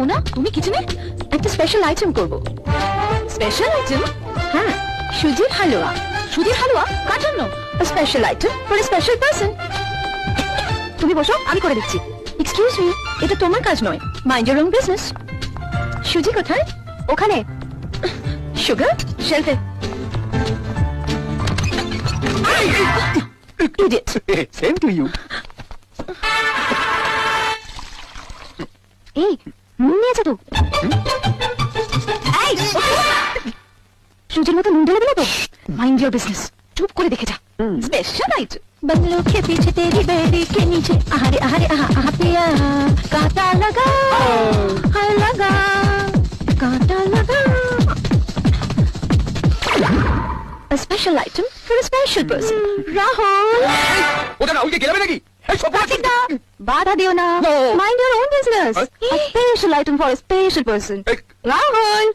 মোনা তুমি কিচেনে একটা স্পেশাল আইটেম করব। Special item? হ্যাঁ, সুজির হালুয়া। সুজির হালুয়া কার জন্য? Special item for a special person. তুমি বসো, আমি করে দিচ্ছি। এক্সকিউজ মি, এটা তোমার কাজ নয়, মাইন্ড ইওর ওন বিজনেস। সুজি কোথায়? ওখানে। Sugar শেলফে। Idiot. Same to you. এই নুন নিয়েছে তো? এই, সুজির মতো নুন ঢেলে দিলে তো? Mind your business. চুপ করে দেখে যা। Special item. बंगलों के पीछे तेरी बेड़ी के नीचे आहारे आहारे आहा आहा पिया कांटा लगा हाय लगा कांटा लगा A special item for a special person. Rahul. ওটা না উল্টে গেলাবে নাকি? এই সব Kartik da, বাধা দিও না। No. Mind your own business. A special item for a special person. এই Rahul.